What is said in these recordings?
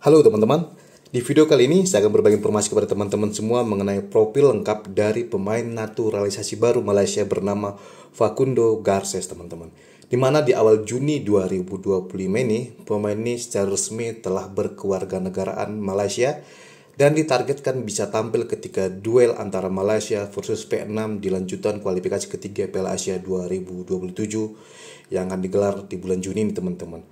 Halo teman-teman, di video kali ini saya akan berbagi informasi kepada teman-teman semua mengenai profil lengkap dari pemain naturalisasi baru Malaysia bernama Facundo Garces teman-teman. Dimana di awal Juni 2025 ini, pemain ini secara resmi telah berkewarganegaraan Malaysia dan ditargetkan bisa tampil ketika duel antara Malaysia versus Vietnam di lanjutan kualifikasi ketiga Piala Asia 2027 yang akan digelar di bulan Juni ini teman-teman.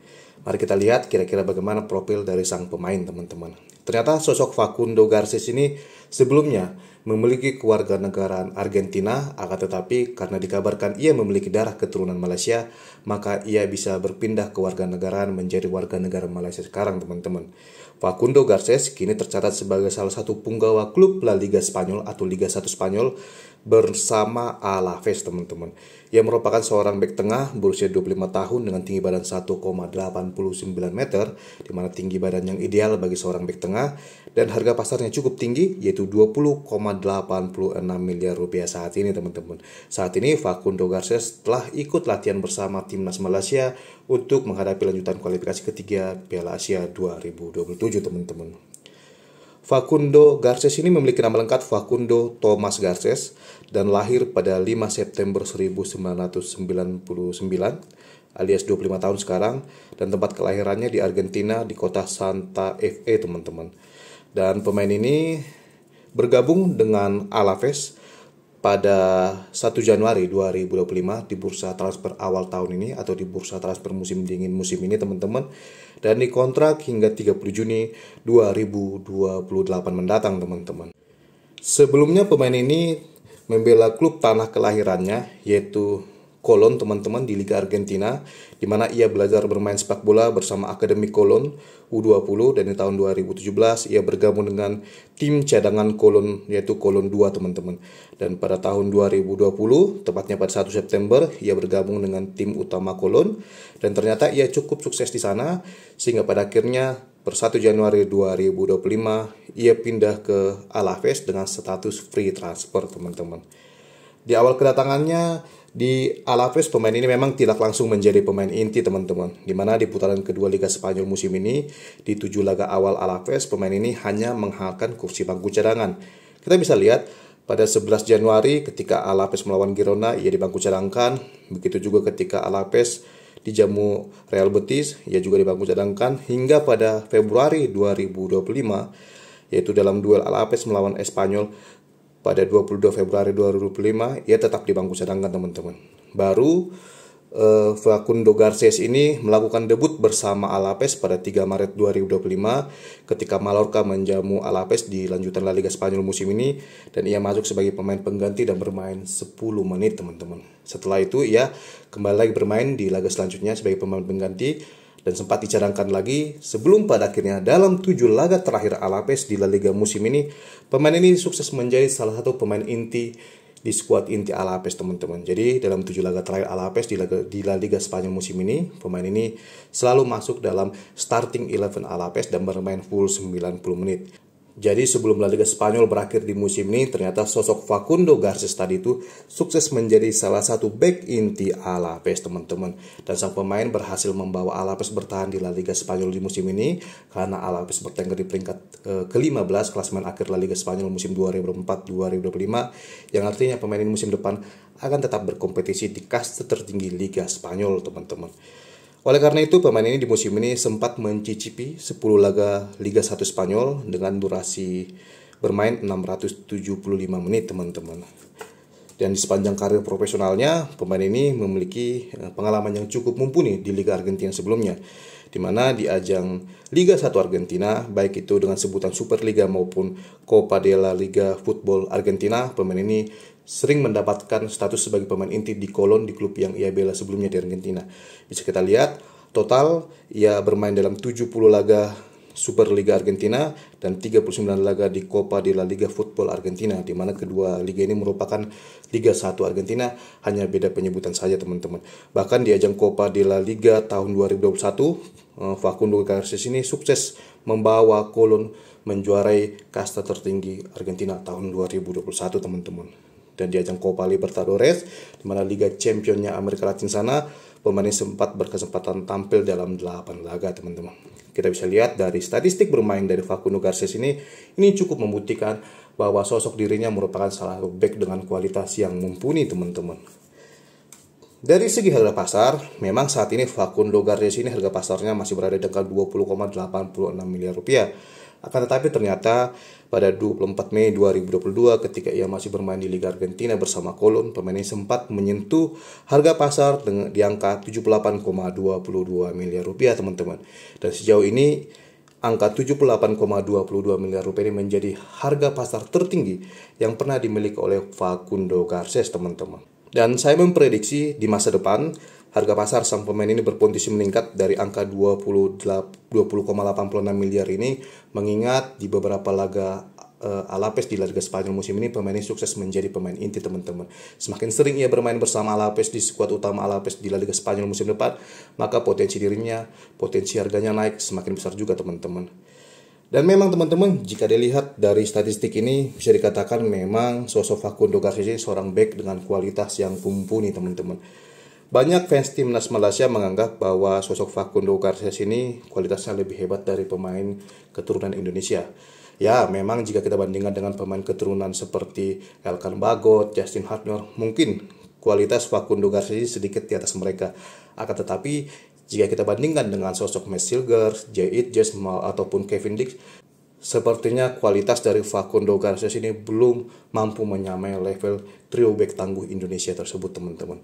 Mari kita lihat kira-kira bagaimana profil dari sang pemain teman-teman. Ternyata sosok Facundo Garces ini sebelumnya memiliki kewarganegaraan Argentina, akan tetapi karena dikabarkan ia memiliki darah keturunan Malaysia, maka ia bisa berpindah kewarganegaraan menjadi warga negara Malaysia sekarang teman-teman. Facundo Garces kini tercatat sebagai salah satu punggawa klub La Liga Spanyol atau Liga 1 Spanyol bersama Alaves teman-teman. Ia merupakan seorang bek tengah berusia 25 tahun dengan tinggi badan 1,89 meter, di mana tinggi badan yang ideal bagi seorang bek tengah, dan harga pasarnya cukup tinggi yaitu 20,86 miliar rupiah saat ini teman-teman. Saat ini Facundo Garces telah ikut latihan bersama timnas Malaysia untuk menghadapi lanjutan kualifikasi ketiga Piala Asia 2027 teman-teman. Facundo Garces ini memiliki nama lengkap Facundo Thomas Garces dan lahir pada 5 September 1999 alias 25 tahun sekarang, dan tempat kelahirannya di Argentina di kota Santa Fe teman-teman. Dan pemain ini bergabung dengan Alaves pada 1 Januari 2025 di bursa transfer awal tahun ini atau di bursa transfer musim dingin musim ini teman-teman, dan dikontrak hingga 30 Juni 2028 mendatang teman-teman. Sebelumnya pemain ini membela klub tanah kelahirannya yaitu Colón teman-teman di Liga Argentina, di mana ia belajar bermain sepak bola bersama Akademi Colón U20, dan di tahun 2017 ia bergabung dengan tim cadangan Colón yaitu Colón 2 teman-teman. Dan pada tahun 2020, tepatnya pada 1 September, ia bergabung dengan tim utama Colón dan ternyata ia cukup sukses di sana sehingga pada akhirnya per 1 Januari 2025 ia pindah ke Alaves dengan status free transfer teman-teman. Di awal kedatangannya di Alaves, pemain ini memang tidak langsung menjadi pemain inti teman-teman, di mana di putaran kedua Liga Spanyol musim ini, di 7 laga awal Alaves, pemain ini hanya menghalalkan kursi bangku cadangan. Kita bisa lihat pada 11 Januari ketika Alaves melawan Girona, ia di bangku cadangkan. Begitu juga ketika Alaves dijamu Real Betis, ia juga di bangku cadangkan. Hingga pada Februari 2025, yaitu dalam duel Alaves melawan Espanyol pada 22 Februari 2025, ia tetap di bangku cadangan teman-teman. Baru Facundo Garces ini melakukan debut bersama Alaves pada 3 Maret 2025 ketika Mallorca menjamu Alaves di lanjutan La Liga Spanyol musim ini, dan ia masuk sebagai pemain pengganti dan bermain 10 menit teman-teman. Setelah itu ia kembali lagi bermain di laga selanjutnya sebagai pemain pengganti dan sempat dicadangkan lagi sebelum pada akhirnya dalam 7 laga terakhir Alaves di La Liga musim ini, pemain ini sukses menjadi salah satu pemain inti di skuad inti Alaves teman-teman. Jadi dalam 7 laga terakhir Alaves di La Liga Spanyol musim ini, pemain ini selalu masuk dalam starting 11 Alaves dan bermain full 90 menit. Jadi sebelum La Liga Spanyol berakhir di musim ini, ternyata sosok Facundo Garces tadi itu sukses menjadi salah satu bek inti Alaves teman-teman. Dan sang pemain berhasil membawa Alaves bertahan di La Liga Spanyol di musim ini karena Alaves bertengger di peringkat ke-15 klasemen akhir La Liga Spanyol musim 2004-2025, yang artinya pemain ini musim depan akan tetap berkompetisi di kasta tertinggi Liga Spanyol teman-teman. Oleh karena itu, pemain ini di musim ini sempat mencicipi 10 laga Liga 1 Spanyol dengan durasi bermain 675 menit teman-teman. Dan di sepanjang karir profesionalnya, pemain ini memiliki pengalaman yang cukup mumpuni di Liga Argentina sebelumnya, di mana di ajang Liga 1 Argentina, baik itu dengan sebutan Superliga maupun Copa de la Liga Football Argentina, pemain ini sering mendapatkan status sebagai pemain inti di Colón, di klub yang ia bela sebelumnya di Argentina. Bisa kita lihat, total ia bermain dalam 70 laga Superliga Argentina dan 39 laga di Copa de la Liga Football Argentina, di mana kedua liga ini merupakan Liga 1 Argentina, hanya beda penyebutan saja teman-teman. Bahkan di ajang Copa de la Liga tahun 2021, Facundo Garces ini sukses membawa Colón menjuarai kasta tertinggi Argentina tahun 2021 teman-teman. Dan di ajang Copa Libertadores, di mana Liga Championnya Amerika Latin sana, pemain sempat berkesempatan tampil dalam 8 laga teman-teman. Kita bisa lihat dari statistik bermain dari Facundo Garces ini cukup membuktikan bahwa sosok dirinya merupakan salah satu bek dengan kualitas yang mumpuni, teman-teman. Dari segi harga pasar, memang saat ini Facundo Garces ini harga pasarnya masih berada di angka 20,86 miliar rupiah. Akan tetapi ternyata pada 24 Mei 2022 ketika ia masih bermain di Liga Argentina bersama Colón, pemain ini sempat menyentuh harga pasar di angka 78,22 miliar rupiah, teman-teman. Dan sejauh ini angka 78,22 miliar rupiah ini menjadi harga pasar tertinggi yang pernah dimiliki oleh Facundo Garces, teman-teman. Dan saya memprediksi di masa depan harga pasar sang pemain ini berpotensi meningkat dari angka 20,86 miliar ini, mengingat di beberapa laga Alaves di Liga Spanyol musim ini pemain ini sukses menjadi pemain inti, teman-teman. Semakin sering ia bermain bersama Alaves di skuad utama Alaves di Liga Spanyol musim depan, maka potensi harganya naik semakin besar juga, teman-teman. Dan memang teman-teman, jika dilihat dari statistik ini bisa dikatakan memang sosok Facundo Garces ini seorang bek dengan kualitas yang mumpuni, teman-teman. Banyak fans timnas Malaysia menganggap bahwa sosok Facundo Garces ini kualitasnya lebih hebat dari pemain keturunan Indonesia. Ya, memang jika kita bandingkan dengan pemain keturunan seperti Elkan Bagot, Justin Hardner, mungkin kualitas Facundo Garces ini sedikit di atas mereka. Akan tetapi, jika kita bandingkan dengan sosok Matt Silger, Jay Jesmal, ataupun Kevin Dix, sepertinya kualitas dari Facundo Garces ini belum mampu menyamai level trio back tangguh Indonesia tersebut, teman-teman.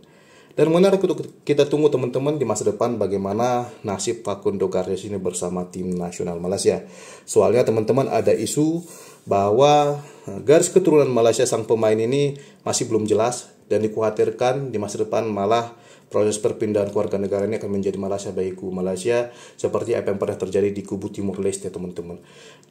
Dan menarik untuk kita tunggu, teman-teman, di masa depan bagaimana nasib Facundo Garces ini bersama tim nasional Malaysia. Soalnya teman-teman ada isu bahwa garis keturunan Malaysia sang pemain ini masih belum jelas dan dikhawatirkan di masa depan malah proses perpindahan keluarga negara ini akan menjadi Malaysia bagi kubu Malaysia seperti apa yang pernah terjadi di kubu Timur Leste, teman-teman.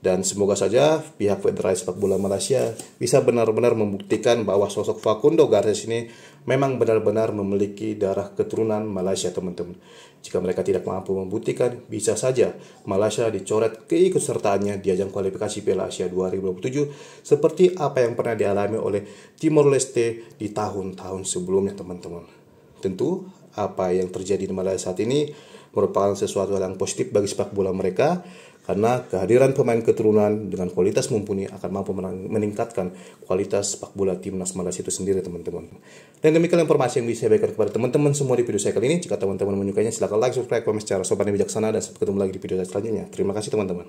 Dan semoga saja pihak Federasi Sepak Bola Malaysia bisa benar-benar membuktikan bahwa sosok Facundo Garces ini memang benar-benar memiliki darah keturunan Malaysia, teman-teman. Jika mereka tidak mampu membuktikan, bisa saja Malaysia dicoret keikutsertaannya di ajang kualifikasi Piala Asia 2027 seperti apa yang pernah dialami oleh Timor Leste di tahun-tahun sebelumnya, teman-teman. Tentu apa yang terjadi di Malaysia saat ini merupakan sesuatu yang positif bagi sepak bola mereka, karena kehadiran pemain keturunan dengan kualitas mumpuni akan mampu meningkatkan kualitas sepak bola timnas Malaysia itu sendiri, teman-teman. Dan demikian informasi yang bisa saya berikan kepada teman-teman semua di video saya kali ini. Jika teman-teman menyukainya, silakan like, subscribe, komen secara sopan dan bijaksana, dan sampai ketemu lagi di video saya selanjutnya. Terima kasih, teman-teman.